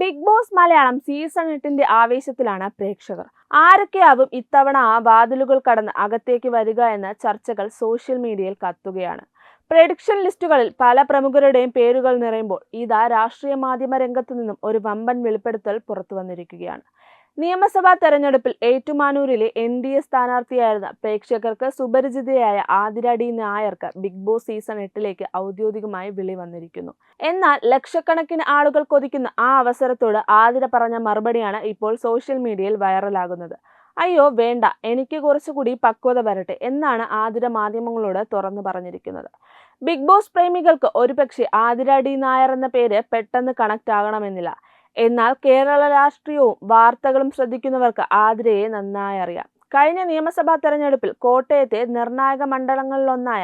Big boss Malayalam season 8 ആവേശത്തിലാണ് പ്രേക്ഷകർ. ആരൊക്കെയാവും ഇത്തവണ വാതിലുകൾ കടന്ന് അകത്തേക്ക് വരിക എന്ന ചർച്ചകൾ സോഷ്യൽ മീഡിയയിൽ കത്തുകയാണ്. പ്രഡിക്ഷൻ ലിസ്റ്റുകളിൽ പല പ്രമുഖരുടെയും പേരുകൾ നിറയുമ്പോൾ ഇതാ രാഷ്ട്രീയ മാധ്യമ രംഗത്തു നിന്നും ഒരു വമ്പൻ വെളിപ്പെടുത്തൽ പുറത്തു വന്നിരിക്കുകയാണ്. നിയമസഭാ തെരഞ്ഞെടുപ്പിൽ ഏറ്റുമാനൂരിലെ NDA സ്ഥാനാർത്ഥിയായിരുന്ന പ്രേക്ഷകർക്ക് സുപരിചിതയായ ആതിര D നായർക്ക് ബിഗ് ബോസ് സീസൺ 8 ഔദ്യോഗികമായി വിളി വന്നിരിക്കുന്നു. എന്നാൽ ലക്ഷക്കണക്കിന് ആളുകൾ കൊതിക്കുന്ന ആ അവസരത്തോട് ആതിര പറഞ്ഞ മറുപടിയാണ് ഇപ്പോൾ സോഷ്യൽ മീഡിയയിൽ വൈറലാകുന്നത്. അയ്യോ വേണ്ട, എനിക്ക് കുറച്ചുകൂടി പക്വത വരട്ടെ എന്നാണ് ആതിര മാധ്യമങ്ങളോട് തുറന്നു പറഞ്ഞിരിക്കുന്നത്. ബിഗ് ബോസ് പ്രേമികൾക്ക് ഒരുപക്ഷെ ആതിര D നായർ എന്ന പേര് പെട്ടെന്ന് കണക്ട് ആകണമെന്നില്ല. എന്നാൽ കേരള രാഷ്ട്രീയവും വാർത്തകളും ശ്രദ്ധിക്കുന്നവർക്ക് ആതിരയെ നന്നായി അറിയാം. കഴിഞ്ഞ നിയമസഭാ തെരഞ്ഞെടുപ്പിൽ കോട്ടയത്തെ നിർണായക മണ്ഡലങ്ങളിലൊന്നായ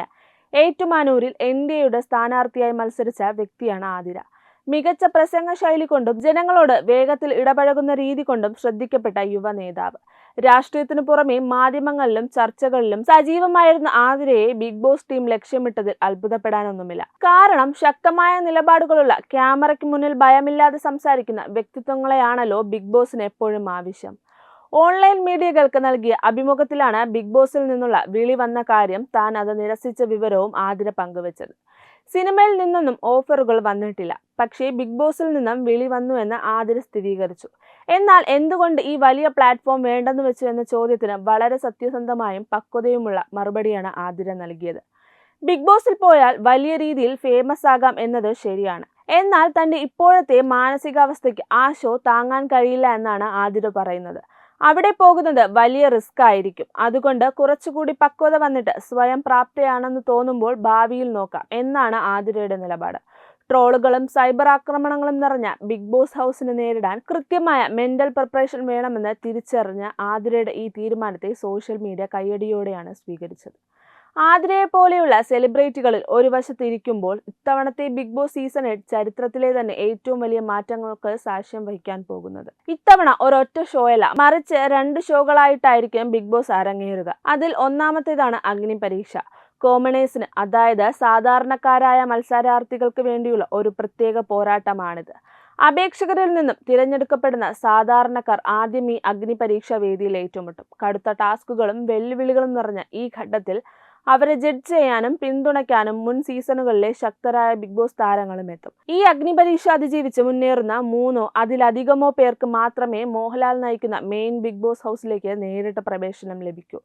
ഏറ്റുമാനൂരിൽ NDAയുടെ സ്ഥാനാർത്ഥിയായി മത്സരിച്ച വ്യക്തിയാണ് ആതിര. മികച്ച പ്രസംഗ ശൈലി കൊണ്ടും ജനങ്ങളോട് വേഗത്തിൽ ഇടപഴകുന്ന രീതി കൊണ്ടും ശ്രദ്ധിക്കപ്പെട്ട യുവ നേതാവ്. രാഷ്ട്രീയത്തിനു പുറമെ മാധ്യമങ്ങളിലും ചർച്ചകളിലും സജീവമായിരുന്ന ആതിരയെ ബിഗ് ബോസ് ടീം ലക്ഷ്യമിട്ടതിൽ അത്ഭുതപ്പെടാനൊന്നുമില്ല. കാരണം ശക്തമായ നിലപാടുകളുള്ള, ക്യാമറയ്ക്ക് മുന്നിൽ ഭയമില്ലാതെ സംസാരിക്കുന്ന വ്യക്തിത്വങ്ങളെയാണല്ലോ ബിഗ് ബോസിന് എപ്പോഴും ആവശ്യം. ഓൺലൈൻ മീഡിയകൾക്ക് നൽകിയ അഭിമുഖത്തിലാണ് ബിഗ് ബോസിൽ നിന്നുള്ള വിളി വന്ന കാര്യം താൻ അത് നിരസിച്ച വിവരവും ആതിര പങ്കുവച്ചത്. സിനിമയിൽ നിന്നൊന്നും ഓഫറുകൾ വന്നിട്ടില്ല, പക്ഷേ ബിഗ് ബോസിൽ നിന്നും വിളി വന്നു എന്ന് ആതിര സ്ഥിരീകരിച്ചു. എന്നാൽ എന്തുകൊണ്ട് ഈ വലിയ പ്ലാറ്റ്ഫോം വേണ്ടെന്ന് വെച്ചു എന്ന ചോദ്യത്തിന് വളരെ സത്യസന്ധമായും പക്വതയുമുള്ള മറുപടിയാണ് ആതിര നൽകിയത്. ബിഗ് ബോസിൽ പോയാൽ വലിയ രീതിയിൽ ഫേമസ് ആകാം എന്നത് ശരിയാണ്. എന്നാൽ തന്റെ ഇപ്പോഴത്തെ മാനസികാവസ്ഥയ്ക്ക് ആ ഷോ താങ്ങാൻ കഴിയില്ല എന്നാണ് ആതിര പറയുന്നത്. അവിടെ പോകുന്നത് വലിയ റിസ്ക് ആയിരിക്കും. അതുകൊണ്ട് കുറച്ചുകൂടി പക്വത വന്നിട്ട് സ്വയം പ്രാപ്തയാണെന്ന് തോന്നുമ്പോൾ ഭാവിയിൽ നോക്കാം എന്നാണ് ആതിരയുടെ നിലപാട്. ട്രോളുകളും സൈബർ ആക്രമണങ്ങളും നിറഞ്ഞ ബിഗ് ബോസ് ഹൗസിനെ നേരിടാൻ കൃത്യമായ മെന്റൽ പ്രിപ്പറേഷൻ വേണമെന്ന് തിരിച്ചറിഞ്ഞ ആതിരയുടെ ഈ തീരുമാനത്തെ സോഷ്യൽ മീഡിയ കയ്യടിയോടെയാണ് സ്വീകരിച്ചത്. ആതിരയെ പോലെയുള്ള സെലിബ്രിറ്റികളിൽ ഒരു വശത്ത് ഇരിക്കുമ്പോൾ ഇത്തവണത്തെ ബിഗ് ബോസ് സീസൺ 8 ചരിത്രത്തിലെ തന്നെ ഏറ്റവും വലിയ മാറ്റങ്ങൾക്ക് സാക്ഷ്യം വഹിക്കാൻ പോകുന്നത്. ഇത്തവണ ഒരൊറ്റ ഷോയല്ല, മറിച്ച് 2 ഷോകളായിട്ടായിരിക്കും ബിഗ് ബോസ് അരങ്ങേറുക. അതിൽ ഒന്നാമത്തേതാണ് അഗ്നി പരീക്ഷ. കോമണേഴ്സിന്, അതായത് സാധാരണക്കാരായ മത്സരാർത്ഥികൾക്ക് വേണ്ടിയുള്ള ഒരു പ്രത്യേക പോരാട്ടമാണിത്. അപേക്ഷകരിൽ നിന്നും തിരഞ്ഞെടുക്കപ്പെടുന്ന സാധാരണക്കാർ ആദ്യം ഈ അഗ്നി പരീക്ഷ വേദിയിൽ ഏറ്റുമുട്ടും. കടുത്ത ടാസ്കുകളും വെല്ലുവിളികളും നിറഞ്ഞ ഈ ഘട്ടത്തിൽ അവരെ ജഡ്ജ് ചെയ്യാനും പിന്തുണയ്ക്കാനും മുൻ സീസണുകളിലെ ശക്തരായ ബിഗ് ബോസ് താരങ്ങളും എത്തും. ഈ അഗ്നിപരീക്ഷ അതിജീവിച്ച് മുന്നേറുന്ന 3 അതിലധികമോ പേർക്ക് മാത്രമേ മോഹൻലാൽ നയിക്കുന്ന മെയിൻ ബിഗ് ബോസ് ഹൗസിലേക്ക് നേരിട്ട് പ്രവേശനം ലഭിക്കൂ.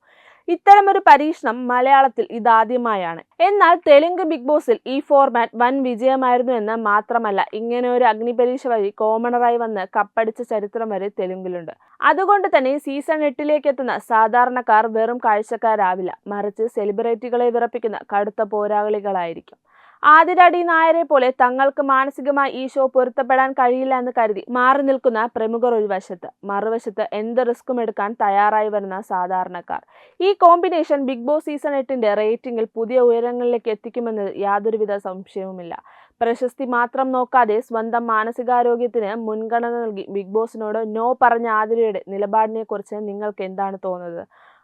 ഇത്തരമൊരു പരീക്ഷണം മലയാളത്തിൽ ഇതാദ്യമായാണ്. എന്നാൽ തെലുങ്ക് ബിഗ് ബോസിൽ ഈ ഫോർമാറ്റ് വൻ വിജയമായിരുന്നു എന്ന് മാത്രമല്ല, ഇങ്ങനെ ഒരു അഗ്നിപരീക്ഷ വഴി കോമണറായി വന്ന് കപ്പടിച്ച ചരിത്രം വരെ തെലുങ്കിലുണ്ട്. അതുകൊണ്ട് തന്നെ സീസൺ 8 എത്തുന്ന സാധാരണക്കാർ വെറും കാഴ്ചക്കാരാവില്ല, മറിച്ച് സെലിബ്രിറ്റികളെ വിറപ്പിക്കുന്ന കടുത്ത പോരാളികളായിരിക്കും. ആതിര D നായരെ പോലെ തങ്ങൾക്ക് മാനസികമായി ഈ ഷോ പൊരുത്തപ്പെടാൻ കഴിയില്ല എന്ന് കരുതി മാറി നിൽക്കുന്ന പ്രമുഖർ ഒരു വശത്ത്, മറുവശത്ത് എന്ത് റിസ്ക്കും എടുക്കാൻ തയ്യാറായി വരുന്ന സാധാരണക്കാർ. ഈ കോമ്പിനേഷൻ ബിഗ് ബോസ് സീസൺ 8 റേറ്റിംഗിൽ പുതിയ ഉയരങ്ങളിലേക്ക് എത്തിക്കുമെന്നത് യാതൊരുവിധ സംശയവുമില്ല. പ്രശസ്തി മാത്രം നോക്കാതെ സ്വന്തം മാനസികാരോഗ്യത്തിന് മുൻഗണന നൽകി ബിഗ് ബോസിനോട് നോ പറഞ്ഞ ആതിരയുടെ നിലപാടിനെ കുറിച്ച് നിങ്ങൾക്ക് എന്താണ് തോന്നുന്നത്?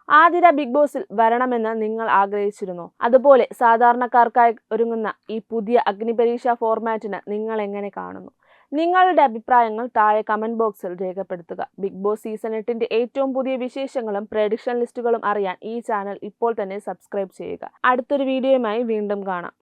ആതിര ബിഗ് ബോസിൽ വരണമെന്ന് നിങ്ങൾ ആഗ്രഹിച്ചിരുന്നോ? അതുപോലെ സാധാരണക്കാർക്കായി ഒരുങ്ങുന്ന ഈ പുതിയ അഗ്നിപരീക്ഷ ഫോർമാറ്റിന് നിങ്ങൾ എങ്ങനെ കാണുന്നു? നിങ്ങളുടെ അഭിപ്രായങ്ങൾ താഴെ കമന്റ് ബോക്സിൽ രേഖപ്പെടുത്തുക. ബിഗ് ബോസ് സീസൺ 8 ഏറ്റവും പുതിയ വിശേഷങ്ങളും പ്രഡിക്ഷൻ ലിസ്റ്റുകളും അറിയാൻ ഈ ചാനൽ ഇപ്പോൾ തന്നെ സബ്സ്ക്രൈബ് ചെയ്യുക. അടുത്തൊരു വീഡിയോയുമായി വീണ്ടും കാണാം.